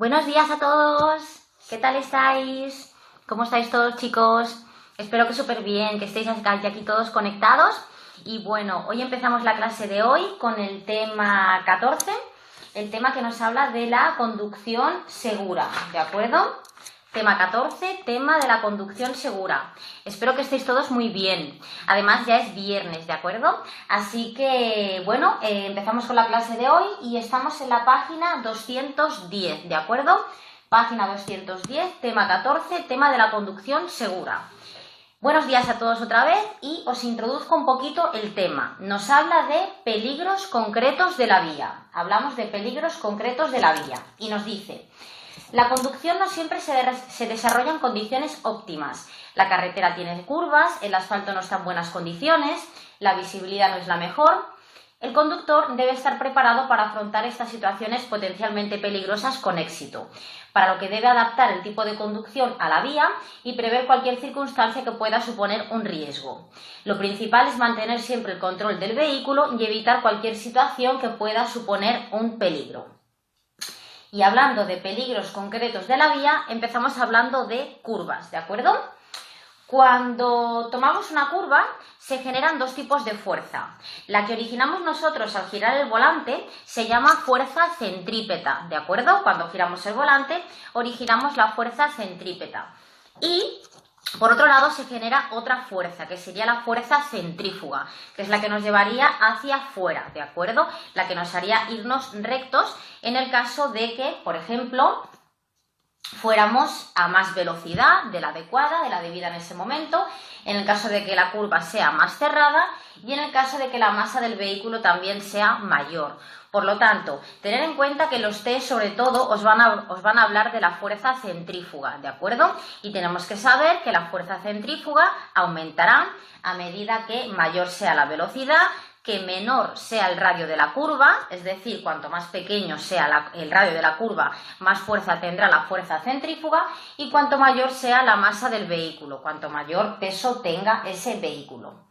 Buenos días a todos, ¿qué tal estáis? ¿Cómo estáis todos, chicos? Espero que súper bien, que estéis aquí todos conectados. Y bueno, hoy empezamos la clase de hoy con el tema 14, el tema que nos habla de la conducción segura, ¿de acuerdo? Tema 14, tema de la conducción segura. Espero que estéis todos muy bien. Además ya es viernes, ¿de acuerdo? Así que, bueno, empezamos con la clase de hoy y estamos en la página 210, ¿de acuerdo? Página 210, tema 14, tema de la conducción segura. Buenos días a todos otra vez y os introduzco un poquito el tema. Nos habla de peligros concretos de la vía. Hablamos de peligros concretos de la vía y nos dice: la conducción no siempre se desarrolla en condiciones óptimas. La carretera tiene curvas, el asfalto no está en buenas condiciones, la visibilidad no es la mejor. El conductor debe estar preparado para afrontar estas situaciones potencialmente peligrosas con éxito, para lo que debe adaptar el tipo de conducción a la vía y prever cualquier circunstancia que pueda suponer un riesgo. Lo principal es mantener siempre el control del vehículo y evitar cualquier situación que pueda suponer un peligro. Y hablando de peligros concretos de la vía, empezamos hablando de curvas, ¿de acuerdo? Cuando tomamos una curva, se generan dos tipos de fuerza. La que originamos nosotros al girar el volante se llama fuerza centrípeta, ¿de acuerdo? Cuando giramos el volante, originamos la fuerza centrípeta. Y por otro lado se genera otra fuerza, que sería la fuerza centrífuga, que es la que nos llevaría hacia afuera, ¿de acuerdo? La que nos haría irnos rectos en el caso de que, por ejemplo, fuéramos a más velocidad de la adecuada, de la debida en ese momento, en el caso de que la curva sea más cerrada y en el caso de que la masa del vehículo también sea mayor. Por lo tanto, tener en cuenta que los test sobre todo os van a hablar de la fuerza centrífuga, ¿de acuerdo? Y tenemos que saber que la fuerza centrífuga aumentará a medida que mayor sea la velocidad, que menor sea el radio de la curva, es decir, cuanto más pequeño sea el radio de la curva, más fuerza tendrá la fuerza centrífuga, y cuanto mayor sea la masa del vehículo, cuanto mayor peso tenga ese vehículo.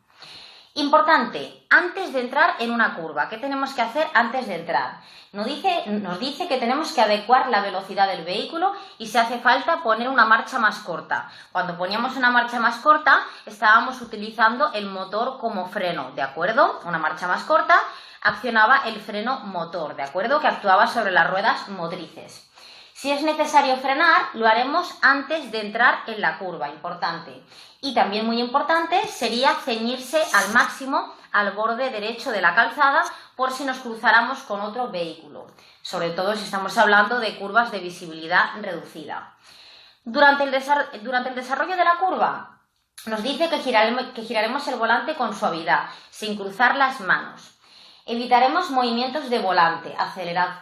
Importante, antes de entrar en una curva, ¿qué tenemos que hacer antes de entrar? Nos dice que tenemos que adecuar la velocidad del vehículo y si hace falta poner una marcha más corta. Cuando poníamos una marcha más corta, estábamos utilizando el motor como freno, ¿de acuerdo? Una marcha más corta accionaba el freno motor, ¿de acuerdo? Que actuaba sobre las ruedas motrices. Si es necesario frenar, lo haremos antes de entrar en la curva, importante. Y también muy importante sería ceñirse al máximo al borde derecho de la calzada por si nos cruzáramos con otro vehículo, sobre todo si estamos hablando de curvas de visibilidad reducida. Durante el desarrollo de la curva nos dice que giraremos el volante con suavidad, sin cruzar las manos. Evitaremos movimientos de volante,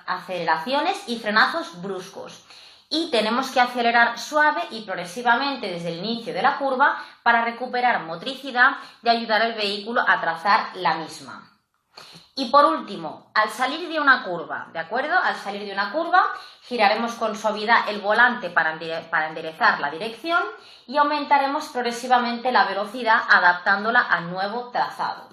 aceleraciones y frenazos bruscos. Y tenemos que acelerar suave y progresivamente desde el inicio de la curva para recuperar motricidad y ayudar al vehículo a trazar la misma. Y por último, al salir de una curva, ¿de acuerdo? Al salir de una curva, giraremos con suavidad el volante para enderezar la dirección y aumentaremos progresivamente la velocidad adaptándola al nuevo trazado.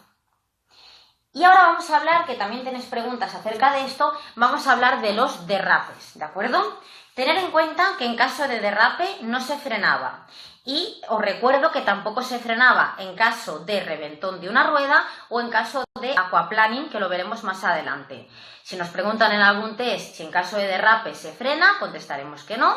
Y ahora vamos a hablar, que también tenéis preguntas acerca de esto, vamos a hablar de los derrapes, ¿de acuerdo? Tener en cuenta que en caso de derrape no se frenaba y os recuerdo que tampoco se frenaba en caso de reventón de una rueda o en caso de aquaplaning, que lo veremos más adelante. Si nos preguntan en algún test si en caso de derrape se frena, contestaremos que no.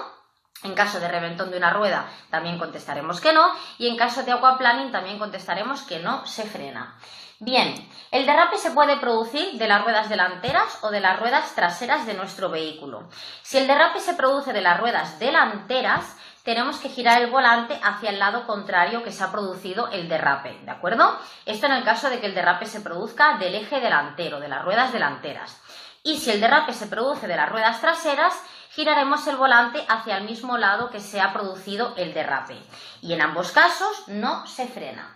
En caso de reventón de una rueda también contestaremos que no y en caso de aquaplaning también contestaremos que no se frena. Bien, el derrape se puede producir de las ruedas delanteras o de las ruedas traseras de nuestro vehículo. Si el derrape se produce de las ruedas delanteras, tenemos que girar el volante hacia el lado contrario que se ha producido el derrape, ¿de acuerdo? Esto en el caso de que el derrape se produzca del eje delantero, de las ruedas delanteras. Y si el derrape se produce de las ruedas traseras, giraremos el volante hacia el mismo lado que se ha producido el derrape. Y en ambos casos no se frena.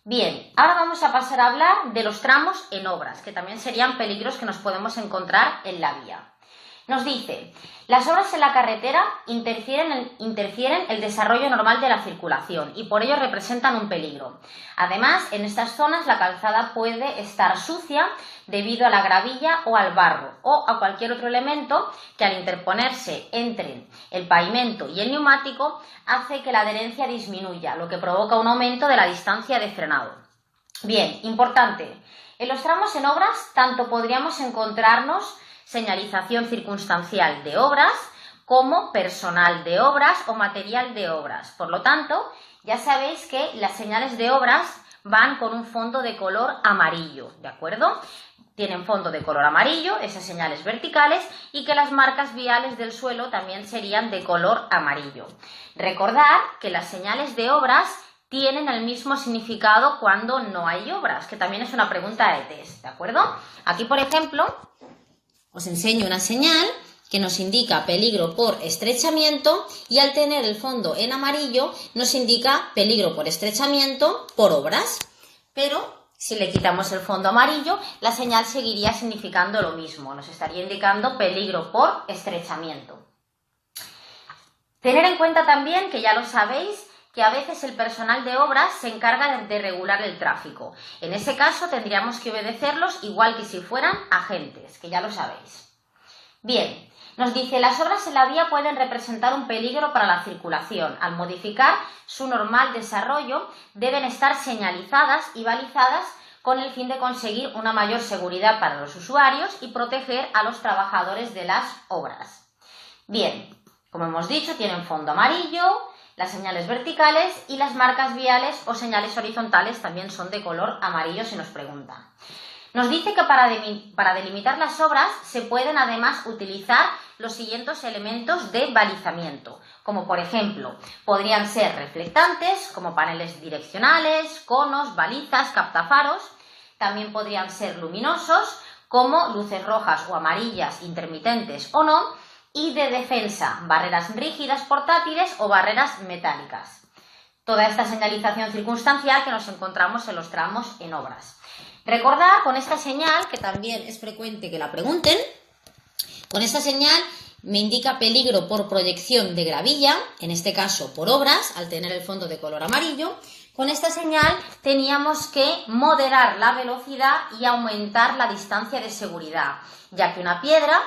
Bien, ahora vamos a pasar a hablar de los tramos en obras, que también serían peligros que nos podemos encontrar en la vía. Nos dice, las obras en la carretera interfieren el desarrollo normal de la circulación y por ello representan un peligro. Además, en estas zonas la calzada puede estar sucia debido a la gravilla o al barro o a cualquier otro elemento que al interponerse entre el pavimento y el neumático hace que la adherencia disminuya, lo que provoca un aumento de la distancia de frenado. Bien, importante, en los tramos en obras tanto podríamos encontrarnos señalización circunstancial de obras como personal de obras o material de obras. Por lo tanto, ya sabéis que las señales de obras van con un fondo de color amarillo, ¿de acuerdo? Tienen fondo de color amarillo, esas señales verticales, y que las marcas viales del suelo también serían de color amarillo. Recordad que las señales de obras tienen el mismo significado cuando no hay obras, que también es una pregunta de test, ¿de acuerdo? Aquí, por ejemplo, os enseño una señal que nos indica peligro por estrechamiento y al tener el fondo en amarillo nos indica peligro por estrechamiento por obras. Pero si le quitamos el fondo amarillo, la señal seguiría significando lo mismo, nos estaría indicando peligro por estrechamiento. Tener en cuenta también, que ya lo sabéis, que a veces el personal de obras se encarga de regular el tráfico. En ese caso tendríamos que obedecerlos igual que si fueran agentes, que ya lo sabéis. Bien, nos dice, las obras en la vía pueden representar un peligro para la circulación. Al modificar su normal desarrollo, deben estar señalizadas y balizadas con el fin de conseguir una mayor seguridad para los usuarios y proteger a los trabajadores de las obras. Bien, como hemos dicho, tienen fondo amarillo, las señales verticales y las marcas viales o señales horizontales también son de color amarillo si nos preguntan. Nos dice que para delimitar las obras se pueden además utilizar los siguientes elementos de balizamiento, como por ejemplo, podrían ser reflectantes, como paneles direccionales, conos, balizas, captafaros, también podrían ser luminosos, como luces rojas o amarillas intermitentes o no, y de defensa, barreras rígidas portátiles o barreras metálicas. Toda esta señalización circunstancial que nos encontramos en los tramos en obras. Recordad con esta señal, que también es frecuente que la pregunten, con esta señal me indica peligro por proyección de gravilla, en este caso por obras, al tener el fondo de color amarillo. Con esta señal teníamos que moderar la velocidad y aumentar la distancia de seguridad, ya que una piedra,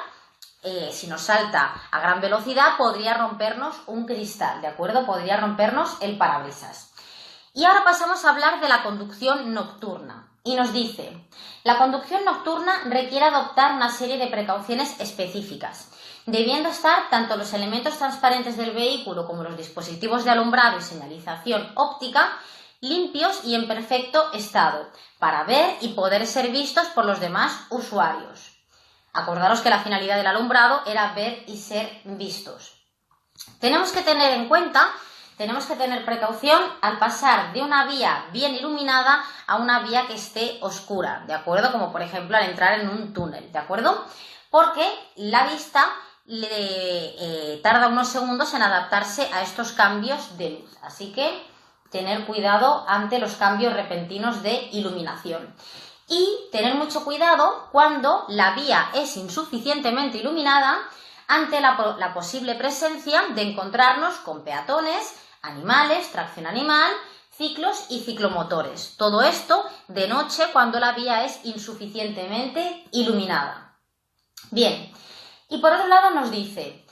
si nos salta a gran velocidad, podría rompernos un cristal, ¿de acuerdo? Podría rompernos el parabrisas. Y ahora pasamos a hablar de la conducción nocturna. Y nos dice, la conducción nocturna requiere adoptar una serie de precauciones específicas, debiendo estar tanto los elementos transparentes del vehículo como los dispositivos de alumbrado y señalización óptica limpios y en perfecto estado, para ver y poder ser vistos por los demás usuarios. Acordaros que la finalidad del alumbrado era ver y ser vistos. Tenemos que tener en cuenta, tenemos que tener precaución al pasar de una vía bien iluminada a una vía que esté oscura, ¿de acuerdo? Como por ejemplo al entrar en un túnel, ¿de acuerdo? Porque la vista tarda unos segundos en adaptarse a estos cambios de luz, así que tener cuidado ante los cambios repentinos de iluminación. Y tener mucho cuidado cuando la vía es insuficientemente iluminada ante la posible presencia de encontrarnos con peatones, animales, tracción animal, ciclos y ciclomotores. Todo esto de noche cuando la vía es insuficientemente iluminada. Bien, y por otro lado nos dice,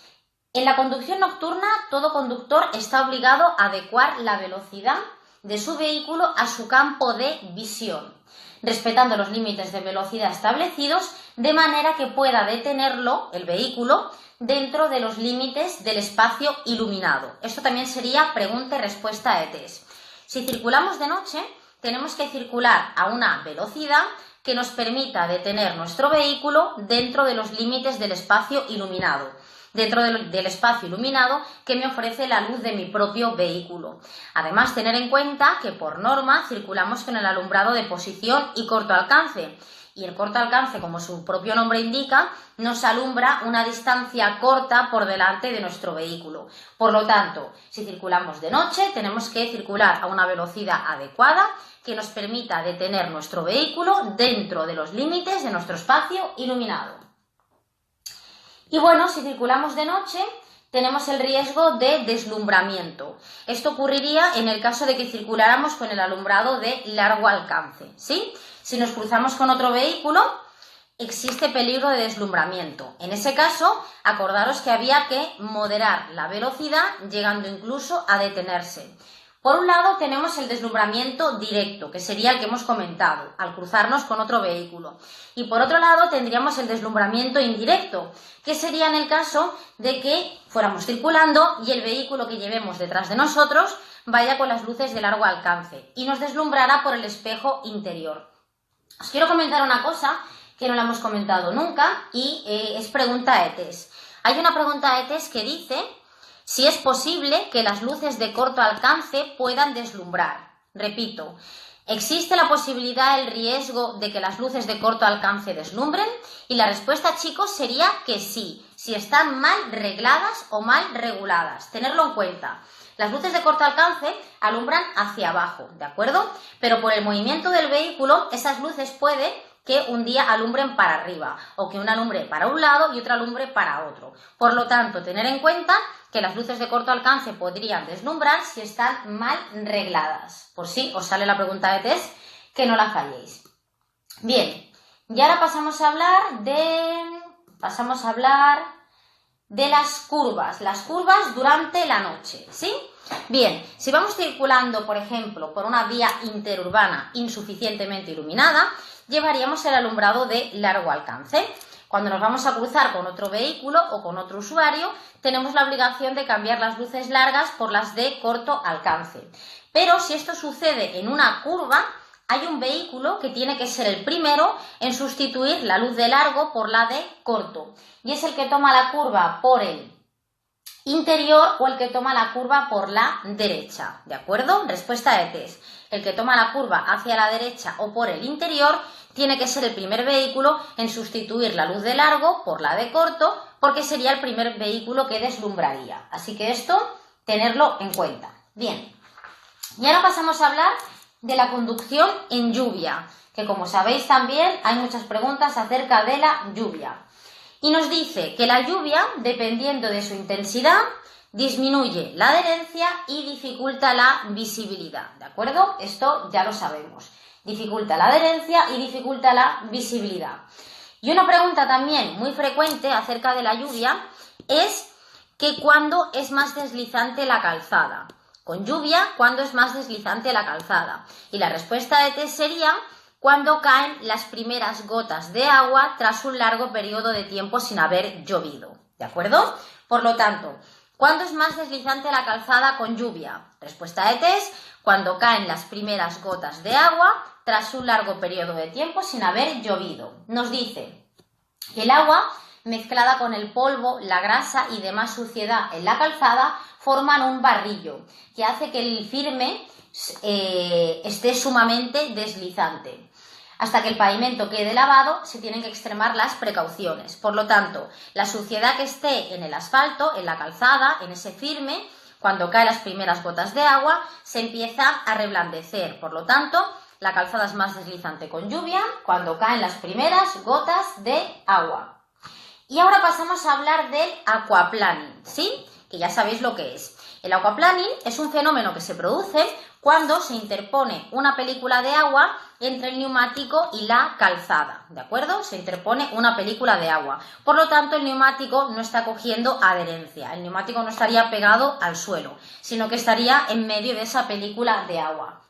en la conducción nocturna todo conductor está obligado a adecuar la velocidad de su vehículo a su campo de visión, respetando los límites de velocidad establecidos de manera que pueda detenerlo, el vehículo, dentro de los límites del espacio iluminado. Esto también sería pregunta y respuesta de test. Si circulamos de noche, tenemos que circular a una velocidad que nos permita detener nuestro vehículo dentro de los límites del espacio iluminado, dentro del espacio iluminado que me ofrece la luz de mi propio vehículo. Además, tener en cuenta que por norma circulamos con el alumbrado de posición y corto alcance. Y el corto alcance, como su propio nombre indica, nos alumbra una distancia corta por delante de nuestro vehículo. Por lo tanto, si circulamos de noche, tenemos que circular a una velocidad adecuada que nos permita detener nuestro vehículo dentro de los límites de nuestro espacio iluminado. Y bueno, si circulamos de noche, tenemos el riesgo de deslumbramiento. Esto ocurriría en el caso de que circuláramos con el alumbrado de largo alcance, ¿sí? Si nos cruzamos con otro vehículo, existe peligro de deslumbramiento. En ese caso, acordaros que había que moderar la velocidad, llegando incluso a detenerse. Por un lado tenemos el deslumbramiento directo, que sería el que hemos comentado, al cruzarnos con otro vehículo. Y por otro lado tendríamos el deslumbramiento indirecto, que sería en el caso de que fuéramos circulando y el vehículo que llevemos detrás de nosotros vaya con las luces de largo alcance y nos deslumbrará por el espejo interior. Os quiero comentar una cosa que no la hemos comentado nunca y es pregunta ETES. Hay una pregunta ETES que dice si es posible que las luces de corto alcance puedan deslumbrar. Repito, ¿existe la posibilidad, el riesgo de que las luces de corto alcance deslumbren? Y la respuesta, chicos, sería que sí, si están mal regladas o mal reguladas. Tenerlo en cuenta. Las luces de corto alcance alumbran hacia abajo, ¿de acuerdo? Pero por el movimiento del vehículo, esas luces puede que un día alumbren para arriba o que una alumbre para un lado y otra alumbre para otro. Por lo tanto, tener en cuenta que las luces de corto alcance podrían deslumbrar si están mal regladas. Por si os sale la pregunta de test, que no la falléis. Bien, y ahora pasamos a hablar de las curvas durante la noche, ¿sí? Bien, si vamos circulando, por ejemplo, por una vía interurbana insuficientemente iluminada, llevaríamos el alumbrado de largo alcance. Cuando nos vamos a cruzar con otro vehículo o con otro usuario, tenemos la obligación de cambiar las luces largas por las de corto alcance. Pero si esto sucede en una curva, hay un vehículo que tiene que ser el primero en sustituir la luz de largo por la de corto. Y es el que toma la curva por el interior o el que toma la curva por la derecha, ¿de acuerdo? Respuesta de test. El que toma la curva hacia la derecha o por el interior tiene que ser el primer vehículo en sustituir la luz de largo por la de corto, porque sería el primer vehículo que deslumbraría. Así que esto, tenerlo en cuenta. Bien, y ahora pasamos a hablar de la conducción en lluvia, que como sabéis también hay muchas preguntas acerca de la lluvia. Y nos dice que la lluvia, dependiendo de su intensidad, disminuye la adherencia y dificulta la visibilidad, ¿de acuerdo? Esto ya lo sabemos. Dificulta la adherencia y dificulta la visibilidad. Y una pregunta también muy frecuente acerca de la lluvia es que ¿cuándo es más deslizante la calzada? Con lluvia, ¿cuándo es más deslizante la calzada? Y la respuesta de test sería cuando caen las primeras gotas de agua tras un largo periodo de tiempo sin haber llovido, ¿de acuerdo? Por lo tanto, ¿cuándo es más deslizante la calzada con lluvia? Respuesta de test, cuando caen las primeras gotas de agua tras un largo periodo de tiempo sin haber llovido. Nos dice que el agua mezclada con el polvo, la grasa y demás suciedad en la calzada forman un barrillo que hace que el firme esté sumamente deslizante. Hasta que el pavimento quede lavado, se tienen que extremar las precauciones. Por lo tanto, la suciedad que esté en el asfalto, en la calzada, en ese firme, cuando caen las primeras gotas de agua, se empieza a reblandecer. Por lo tanto, la calzada es más deslizante con lluvia cuando caen las primeras gotas de agua. Y ahora pasamos a hablar del aquaplaning, ¿sí? Que ya sabéis lo que es. El aquaplaning es un fenómeno que se produce cuando se interpone una película de agua entre el neumático y la calzada, ¿de acuerdo? Se interpone una película de agua. Por lo tanto, el neumático no está cogiendo adherencia. El neumático no estaría pegado al suelo, sino que estaría en medio de esa película de agua.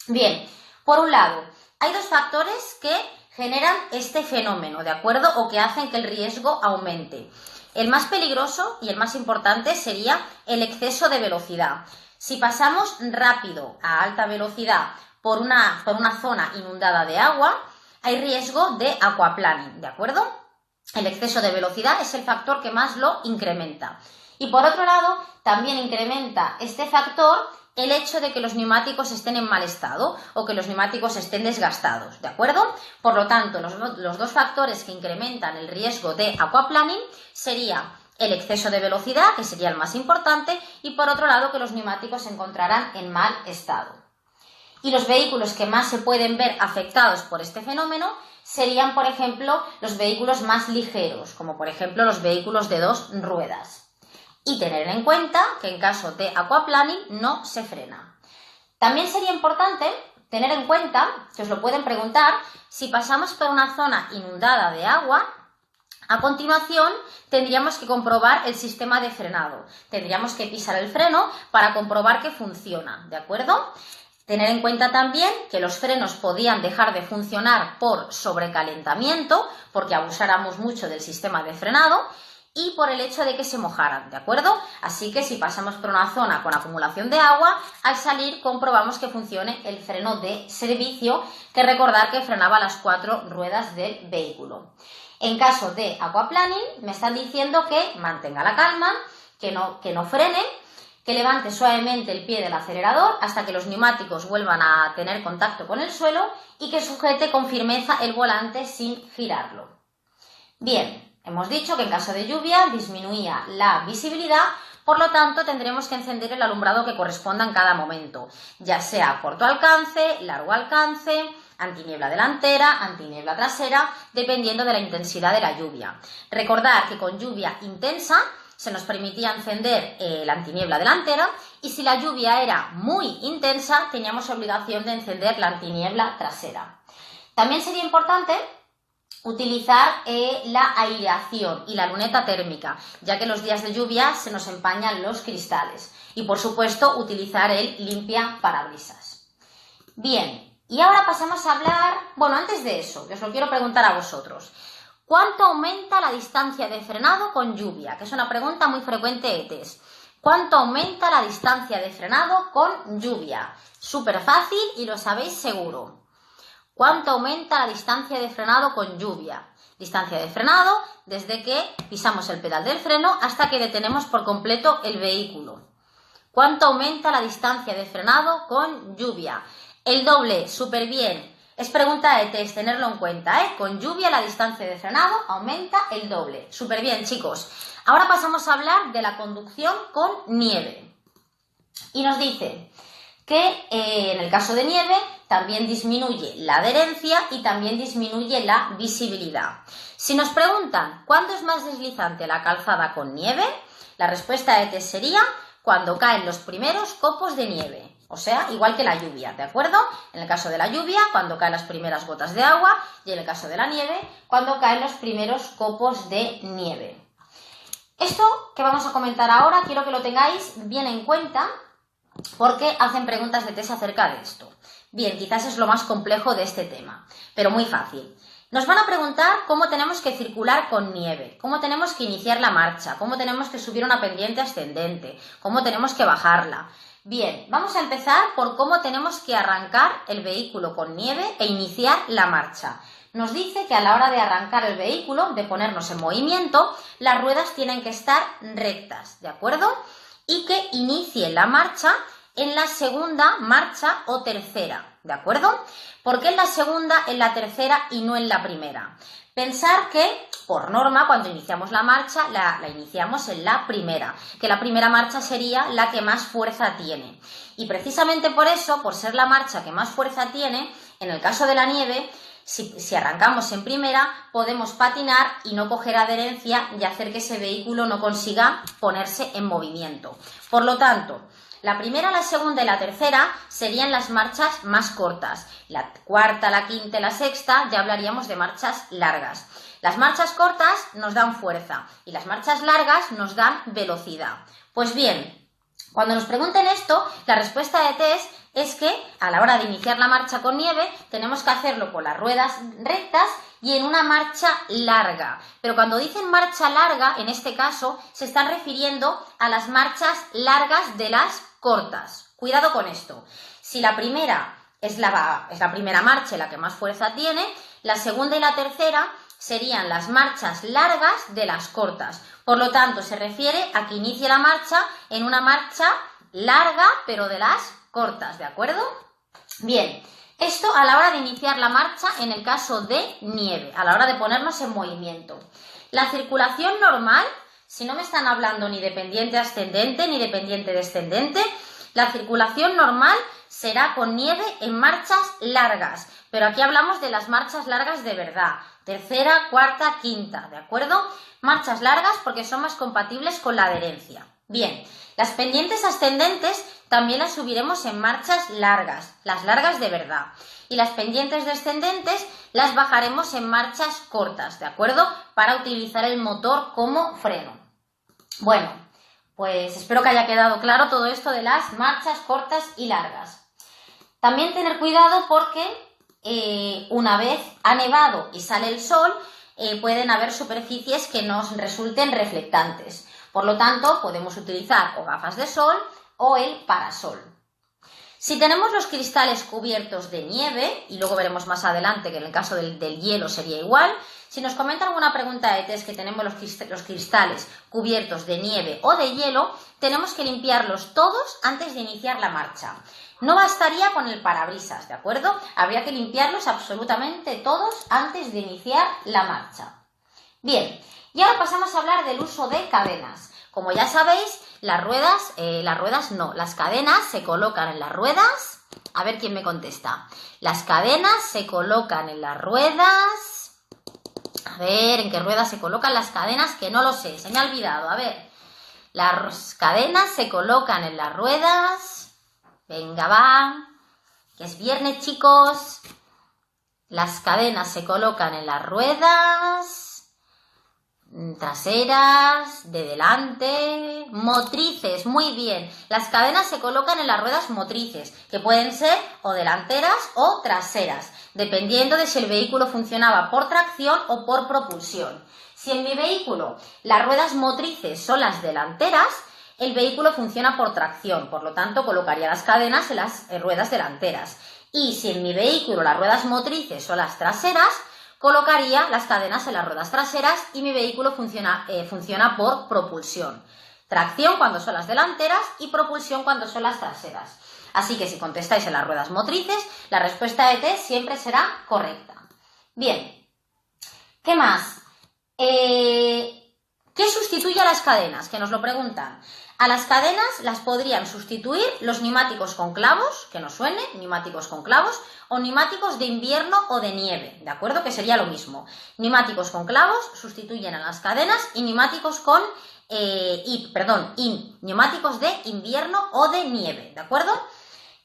Bien, por un lado, hay dos factores que generan este fenómeno, ¿de acuerdo? O que hacen que el riesgo aumente. El más peligroso y el más importante sería el exceso de velocidad. Si pasamos rápido a alta velocidad por una zona inundada de agua, hay riesgo de aquaplaning, ¿de acuerdo? El exceso de velocidad es el factor que más lo incrementa. Y por otro lado, también incrementa este factor el hecho de que los neumáticos estén en mal estado o que los neumáticos estén desgastados, ¿de acuerdo? Por lo tanto, los dos factores que incrementan el riesgo de aquaplaning sería el exceso de velocidad, que sería el más importante, y por otro lado que los neumáticos se encontrarán en mal estado. Y los vehículos que más se pueden ver afectados por este fenómeno serían, por ejemplo, los vehículos más ligeros, como por ejemplo los vehículos de 2 ruedas. Y tener en cuenta que en caso de aquaplaning no se frena. También sería importante tener en cuenta, que os lo pueden preguntar, si pasamos por una zona inundada de agua, a continuación tendríamos que comprobar el sistema de frenado. Tendríamos que pisar el freno para comprobar que funciona, ¿de acuerdo? Tener en cuenta también que los frenos podían dejar de funcionar por sobrecalentamiento, porque abusáramos mucho del sistema de frenado, y por el hecho de que se mojaran, ¿de acuerdo? Así que si pasamos por una zona con acumulación de agua, al salir comprobamos que funcione el freno de servicio, que recordar que frenaba las 4 ruedas del vehículo. En caso de aquaplaning, me están diciendo que mantenga la calma, que no frene, que levante suavemente el pie del acelerador hasta que los neumáticos vuelvan a tener contacto con el suelo y que sujete con firmeza el volante sin girarlo. Bien. Hemos dicho que en caso de lluvia disminuía la visibilidad, por lo tanto tendremos que encender el alumbrado que corresponda en cada momento, ya sea corto alcance, largo alcance, antiniebla delantera, antiniebla trasera, dependiendo de la intensidad de la lluvia. Recordar que con lluvia intensa se nos permitía encender la antiniebla delantera y si la lluvia era muy intensa teníamos obligación de encender la antiniebla trasera. También sería importante utilizar la aireación y la luneta térmica, ya que los días de lluvia se nos empañan los cristales. Y por supuesto utilizar el limpia parabrisas. Bien, y ahora pasamos a hablar, bueno, antes de eso, os lo quiero preguntar a vosotros. ¿Cuánto aumenta la distancia de frenado con lluvia? Que es una pregunta muy frecuente ETES. ¿Cuánto aumenta la distancia de frenado con lluvia? Súper fácil y lo sabéis seguro. ¿Cuánto aumenta la distancia de frenado con lluvia? Distancia de frenado desde que pisamos el pedal del freno hasta que detenemos por completo el vehículo. ¿Cuánto aumenta la distancia de frenado con lluvia? El doble, súper bien. Es pregunta de test, tenerlo en cuenta, ¿eh? Con lluvia la distancia de frenado aumenta el doble. Súper bien, chicos. Ahora pasamos a hablar de la conducción con nieve. Y nos dice que en el caso de nieve también disminuye la adherencia y también disminuye la visibilidad. Si nos preguntan ¿cuándo es más deslizante la calzada con nieve? La respuesta de test sería cuando caen los primeros copos de nieve, o sea, igual que la lluvia, ¿de acuerdo? En el caso de la lluvia, cuando caen las primeras gotas de agua, y en el caso de la nieve, cuando caen los primeros copos de nieve. Esto que vamos a comentar ahora, quiero que lo tengáis bien en cuenta, porque hacen preguntas de test acerca de esto. Bien, quizás es lo más complejo de este tema, pero muy fácil. Nos van a preguntar cómo tenemos que circular con nieve, cómo tenemos que iniciar la marcha, cómo tenemos que subir una pendiente ascendente, cómo tenemos que bajarla. Bien, vamos a empezar por cómo tenemos que arrancar el vehículo con nieve e iniciar la marcha. Nos dice que a la hora de arrancar el vehículo, de ponernos en movimiento, las ruedas tienen que estar rectas, ¿de acuerdo? Y que inicie la marcha en la segunda marcha o tercera, ¿de acuerdo? ¿Por qué en la segunda, en la tercera y no en la primera? Pensar que, por norma, cuando iniciamos la marcha, la iniciamos en la primera, que la primera marcha sería la que más fuerza tiene. Y precisamente por eso, por ser la marcha que más fuerza tiene, en el caso de la nieve, si arrancamos en primera, podemos patinar y no coger adherencia y hacer que ese vehículo no consiga ponerse en movimiento. Por lo tanto, la primera, la segunda y la tercera serían las marchas más cortas. La cuarta, la quinta y la sexta ya hablaríamos de marchas largas. Las marchas cortas nos dan fuerza y las marchas largas nos dan velocidad. Pues bien, cuando nos pregunten esto, la respuesta de test es que a la hora de iniciar la marcha con nieve tenemos que hacerlo con las ruedas rectas y en una marcha larga. Pero cuando dicen marcha larga, en este caso, se están refiriendo a las marchas largas de las cortas. Cuidado con esto. Si la primera es la primera marcha la que más fuerza tiene, la segunda y la tercera serían las marchas largas de las cortas. Por lo tanto, se refiere a que inicie la marcha en una marcha larga, pero de las cortas, ¿de acuerdo? Bien, esto a la hora de iniciar la marcha en el caso de nieve, a la hora de ponernos en movimiento. La circulación normal, si no me están hablando ni de pendiente ascendente ni de pendiente descendente, la circulación normal será con nieve en marchas largas, pero aquí hablamos de las marchas largas de verdad, tercera, cuarta, quinta, ¿de acuerdo? Marchas largas porque son más compatibles con la adherencia. Bien, las pendientes ascendentes también las subiremos en marchas largas, las largas de verdad. Y las pendientes descendentes las bajaremos en marchas cortas, ¿de acuerdo? Para utilizar el motor como freno. Bueno, pues espero que haya quedado claro todo esto de las marchas cortas y largas. También tener cuidado porque una vez ha nevado y sale el sol, pueden haber superficies que nos resulten reflectantes. Por lo tanto, podemos utilizar o gafas de sol o el parasol. Si tenemos los cristales cubiertos de nieve, y luego veremos más adelante que en el caso del hielo sería igual, si nos comentan alguna pregunta de test que tenemos los cristales cubiertos de nieve o de hielo, tenemos que limpiarlos todos antes de iniciar la marcha. No bastaría con el parabrisas, ¿de acuerdo? Habría que limpiarlos absolutamente todos antes de iniciar la marcha. Bien, y ahora pasamos a hablar del uso de cadenas. Como ya sabéis, las cadenas se colocan en las ruedas. A ver quién me contesta. Las cadenas se colocan en las ruedas. A ver, ¿en qué ruedas se colocan las cadenas? Que no lo sé, se me ha olvidado. A ver, las cadenas se colocan en las ruedas. Venga, va. Que es viernes, chicos. Las cadenas se colocan en las ruedas traseras, de delante, motrices, muy bien. Las cadenas se colocan en las ruedas motrices, que pueden ser o delanteras o traseras, dependiendo de si el vehículo funcionaba por tracción o por propulsión. Si en mi vehículo las ruedas motrices son las delanteras, el vehículo funciona por tracción, por lo tanto colocaría las cadenas en las ruedas delanteras. Y si en mi vehículo las ruedas motrices son las traseras, colocaría las cadenas en las ruedas traseras y mi vehículo funciona por propulsión. Tracción cuando son las delanteras y propulsión cuando son las traseras. Así que si contestáis en las ruedas motrices, la respuesta de test siempre será correcta. Bien, ¿qué más? ¿Qué sustituye a las cadenas? Que nos lo preguntan. A las cadenas las podrían sustituir los neumáticos con clavos, que nos suene, neumáticos con clavos, o neumáticos de invierno o de nieve, ¿de acuerdo? Que sería lo mismo. Neumáticos con clavos sustituyen a las cadenas y neumáticos neumáticos de invierno o de nieve, ¿de acuerdo?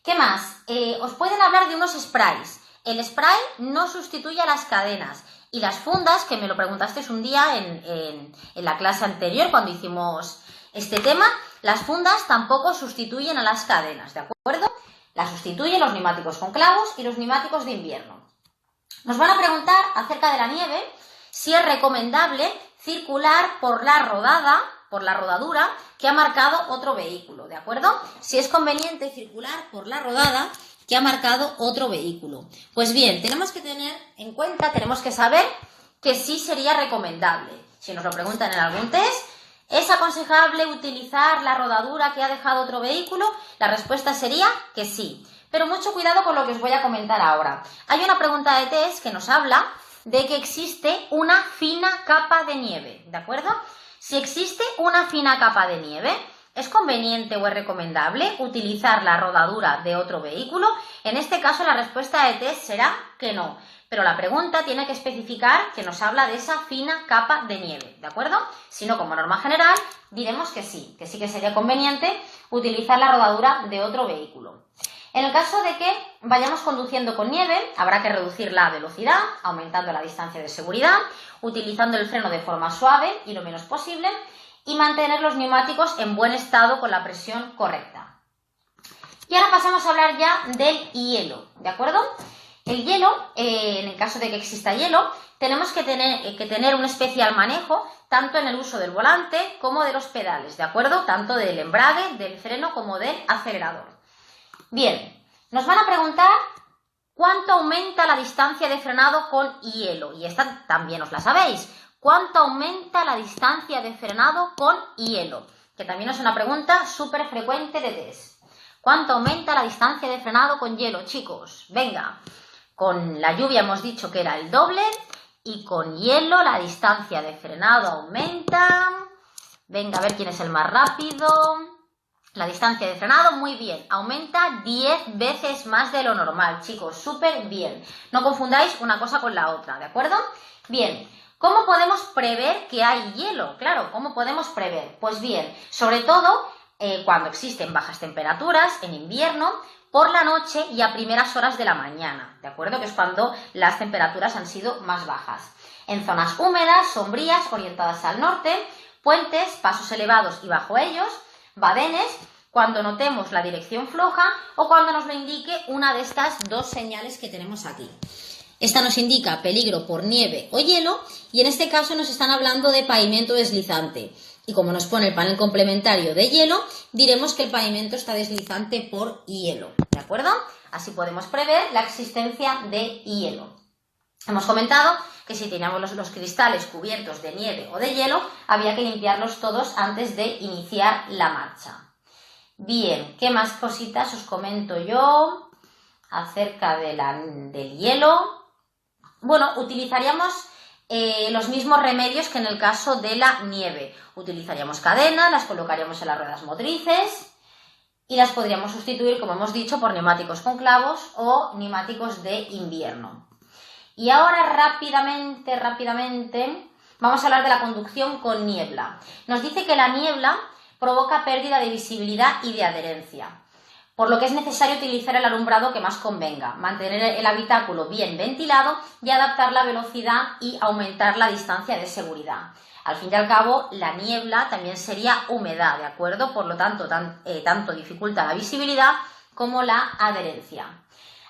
¿Qué más? Os pueden hablar de unos sprays. El spray no sustituye a las cadenas. Y las fundas, que me lo preguntasteis un día en la clase anterior cuando hicimos este tema, las fundas tampoco sustituyen a las cadenas, ¿de acuerdo? Las sustituyen los neumáticos con clavos y los neumáticos de invierno. Nos van a preguntar acerca de la nieve si es recomendable circular por la rodadura que ha marcado otro vehículo, ¿de acuerdo? Si es conveniente circular por la rodada que ha marcado otro vehículo. Pues bien, tenemos que tener en cuenta, tenemos que saber que sí sería recomendable. Si nos lo preguntan en algún test, ¿es aconsejable utilizar la rodadura que ha dejado otro vehículo? La respuesta sería que sí. Pero mucho cuidado con lo que os voy a comentar ahora. Hay una pregunta de test que nos habla de que existe una fina capa de nieve, ¿de acuerdo? Si existe una fina capa de nieve, ¿es conveniente o es recomendable utilizar la rodadura de otro vehículo? En este caso la respuesta de test será que no. Pero la pregunta tiene que especificar que nos habla de esa fina capa de nieve, ¿de acuerdo? Si no, como norma general, diremos que sí que sería conveniente utilizar la rodadura de otro vehículo. En el caso de que vayamos conduciendo con nieve, habrá que reducir la velocidad, aumentando la distancia de seguridad, utilizando el freno de forma suave y lo menos posible, y mantener los neumáticos en buen estado con la presión correcta. Y ahora pasamos a hablar ya del hielo, ¿de acuerdo? El hielo, en el caso de que exista hielo, tenemos que tener un especial manejo tanto en el uso del volante como de los pedales, ¿de acuerdo? Tanto del embrague, del freno como del acelerador. Bien, nos van a preguntar cuánto aumenta la distancia de frenado con hielo. Y esta también os la sabéis. ¿Cuánto aumenta la distancia de frenado con hielo? Que también es una pregunta súper frecuente de test. ¿Cuánto aumenta la distancia de frenado con hielo, chicos? Venga. Con la lluvia hemos dicho que era el doble y con hielo la distancia de frenado aumenta. Venga, a ver quién es el más rápido. La distancia de frenado, muy bien, aumenta 10 veces más de lo normal, chicos, súper bien. No confundáis una cosa con la otra, ¿de acuerdo? Bien, ¿cómo podemos prever que hay hielo? Claro, ¿cómo podemos prever? Pues bien, sobre todo cuando existen bajas temperaturas, en invierno, por la noche y a primeras horas de la mañana, ¿de acuerdo? Que es cuando las temperaturas han sido más bajas. En zonas húmedas, sombrías, orientadas al norte, puentes, pasos elevados y bajo ellos, badenes, cuando notemos la dirección floja o cuando nos lo indique una de estas dos señales que tenemos aquí. Esta nos indica peligro por nieve o hielo y en este caso nos están hablando de pavimento deslizante. Y como nos pone el panel complementario de hielo, diremos que el pavimento está deslizante por hielo, ¿de acuerdo? Así podemos prever la existencia de hielo. Hemos comentado que si teníamos los cristales cubiertos de nieve o de hielo, había que limpiarlos todos antes de iniciar la marcha. Bien, ¿qué más cositas os comento yo acerca del hielo? Bueno, utilizaríamos los mismos remedios que en el caso de la nieve. Utilizaríamos cadenas, las colocaríamos en las ruedas motrices y las podríamos sustituir, como hemos dicho, por neumáticos con clavos o neumáticos de invierno. Y ahora rápidamente, vamos a hablar de la conducción con niebla. Nos dice que la niebla provoca pérdida de visibilidad y de adherencia, por lo que es necesario utilizar el alumbrado que más convenga, mantener el habitáculo bien ventilado y adaptar la velocidad y aumentar la distancia de seguridad. Al fin y al cabo, la niebla también sería humedad, ¿de acuerdo? Por lo tanto, tanto dificulta la visibilidad como la adherencia.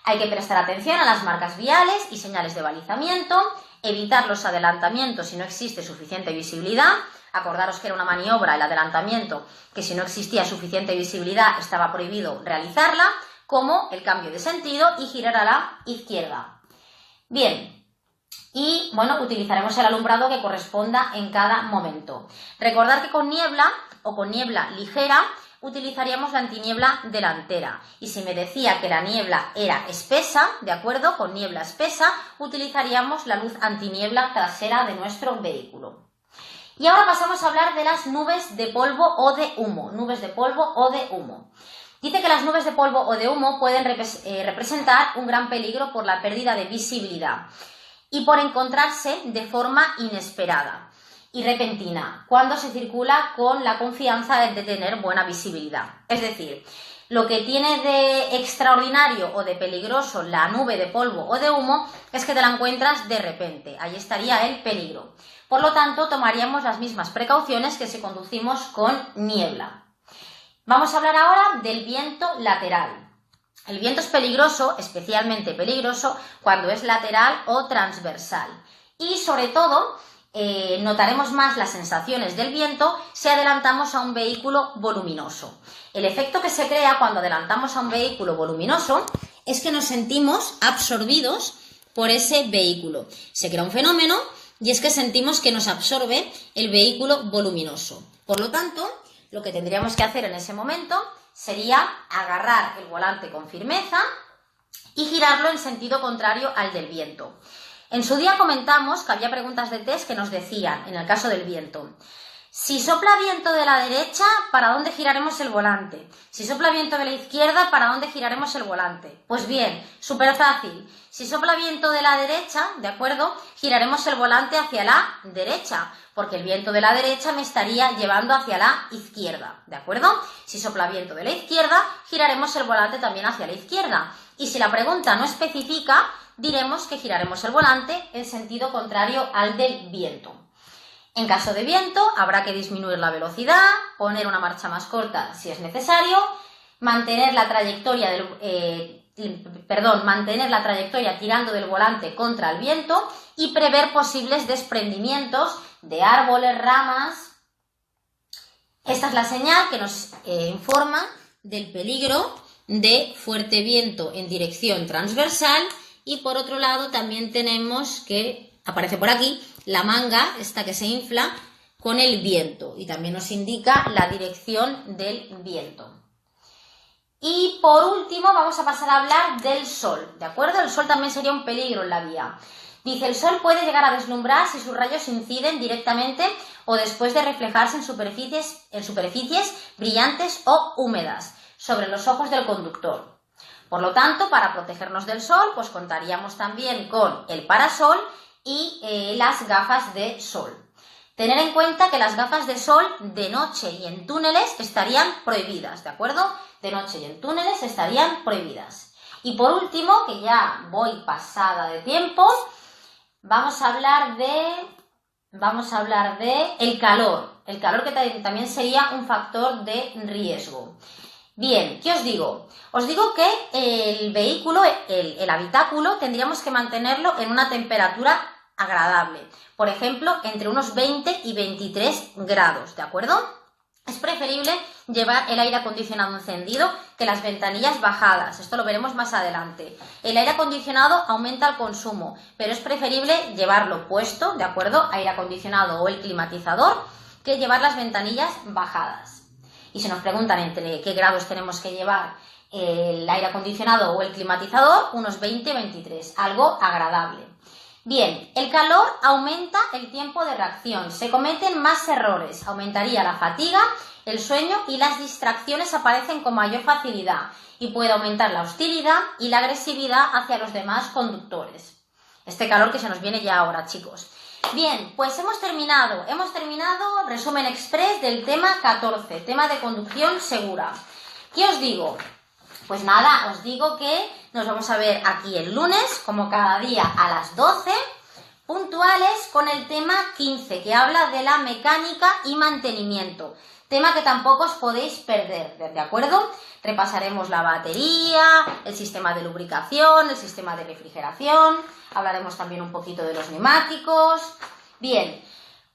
Hay que prestar atención a las marcas viales y señales de balizamiento, evitar los adelantamientos si no existe suficiente visibilidad. Acordaros que era una maniobra el adelantamiento, que si no existía suficiente visibilidad estaba prohibido realizarla, como el cambio de sentido y girar a la izquierda. Bien, y bueno, utilizaremos el alumbrado que corresponda en cada momento. Recordad que con niebla o con niebla ligera utilizaríamos la antiniebla delantera. Y si me decía que la niebla era espesa, ¿de acuerdo? Con niebla espesa utilizaríamos la luz antiniebla trasera de nuestro vehículo. Y ahora pasamos a hablar de las nubes de polvo o de humo. Nubes de polvo o de humo. Dice que las nubes de polvo o de humo pueden representar un gran peligro por la pérdida de visibilidad y por encontrarse de forma inesperada y repentina cuando se circula con la confianza de tener buena visibilidad. Es decir, lo que tiene de extraordinario o de peligroso la nube de polvo o de humo es que te la encuentras de repente. Ahí estaría el peligro. Por lo tanto, tomaríamos las mismas precauciones que si conducimos con niebla. Vamos a hablar ahora del viento lateral. El viento es peligroso, especialmente peligroso, cuando es lateral o transversal. Y sobre todo, notaremos más las sensaciones del viento si adelantamos a un vehículo voluminoso. El efecto que se crea cuando adelantamos a un vehículo voluminoso es que nos sentimos absorbidos por ese vehículo. Se crea un fenómeno y es que sentimos que nos absorbe el vehículo voluminoso. Por lo tanto, lo que tendríamos que hacer en ese momento sería agarrar el volante con firmeza y girarlo en sentido contrario al del viento. En su día comentamos que había preguntas de test que nos decían, en el caso del viento, si sopla viento de la derecha, ¿para dónde giraremos el volante? Si sopla viento de la izquierda, ¿para dónde giraremos el volante? Pues bien, súper fácil. Si sopla viento de la derecha, ¿de acuerdo? Giraremos el volante hacia la derecha, porque el viento de la derecha me estaría llevando hacia la izquierda, ¿de acuerdo? Si sopla viento de la izquierda, giraremos el volante también hacia la izquierda. Y si la pregunta no especifica, diremos que giraremos el volante en sentido contrario al del viento. En caso de viento, habrá que disminuir la velocidad, poner una marcha más corta si es necesario, mantener la trayectoria tirando del volante contra el viento y prever posibles desprendimientos de árboles, ramas. Esta es la señal que nos informa del peligro de fuerte viento en dirección transversal y por otro lado también tenemos que, aparece por aquí, la manga, esta que se infla, con el viento y también nos indica la dirección del viento. Y por último vamos a pasar a hablar del sol, ¿de acuerdo? El sol también sería un peligro en la vía. Dice, el sol puede llegar a deslumbrar si sus rayos inciden directamente o después de reflejarse en superficies brillantes o húmedas sobre los ojos del conductor. Por lo tanto, para protegernos del sol, pues contaríamos también con el parasol y las gafas de sol. Tener en cuenta que las gafas de sol de noche y en túneles estarían prohibidas, ¿de acuerdo? De noche y en túneles estarían prohibidas. Y por último, que ya voy pasada de tiempo, vamos a hablar de el calor. El calor que también sería un factor de riesgo. Bien, ¿qué os digo? Os digo que el vehículo, el habitáculo, tendríamos que mantenerlo en una temperatura agradable. Por ejemplo, entre unos 20 y 23 grados, ¿de acuerdo? Es preferible llevar el aire acondicionado encendido que las ventanillas bajadas. Esto lo veremos más adelante. El aire acondicionado aumenta el consumo, pero es preferible llevarlo puesto, ¿de acuerdo? Aire acondicionado o el climatizador, que llevar las ventanillas bajadas. Y si nos preguntan entre qué grados tenemos que llevar el aire acondicionado o el climatizador, unos 20-23, algo agradable. Bien, el calor aumenta el tiempo de reacción, se cometen más errores, aumentaría la fatiga, el sueño y las distracciones aparecen con mayor facilidad y puede aumentar la hostilidad y la agresividad hacia los demás conductores. Este calor que se nos viene ya ahora, chicos. Bien, pues hemos terminado resumen express del tema 14, tema de conducción segura. ¿Qué os digo? Pues nada, os digo que nos vamos a ver aquí el lunes, como cada día a las 12, puntuales, con el tema 15, que habla de la mecánica y mantenimiento. Tema que tampoco os podéis perder, ¿de acuerdo? Repasaremos la batería, el sistema de lubricación, el sistema de refrigeración, hablaremos también un poquito de los neumáticos. Bien,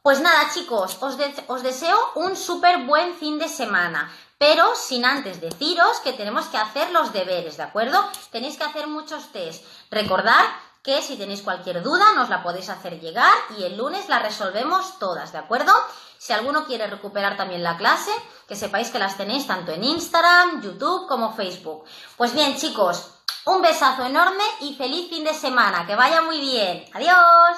pues nada, chicos, os deseo un súper buen fin de semana. Pero sin antes deciros que tenemos que hacer los deberes, ¿de acuerdo? Tenéis que hacer muchos test. Recordad que si tenéis cualquier duda nos la podéis hacer llegar y el lunes la resolvemos todas, ¿de acuerdo? Si alguno quiere recuperar también la clase, que sepáis que las tenéis tanto en Instagram, YouTube como Facebook. Pues bien, chicos, un besazo enorme y feliz fin de semana. Que vaya muy bien. ¡Adiós!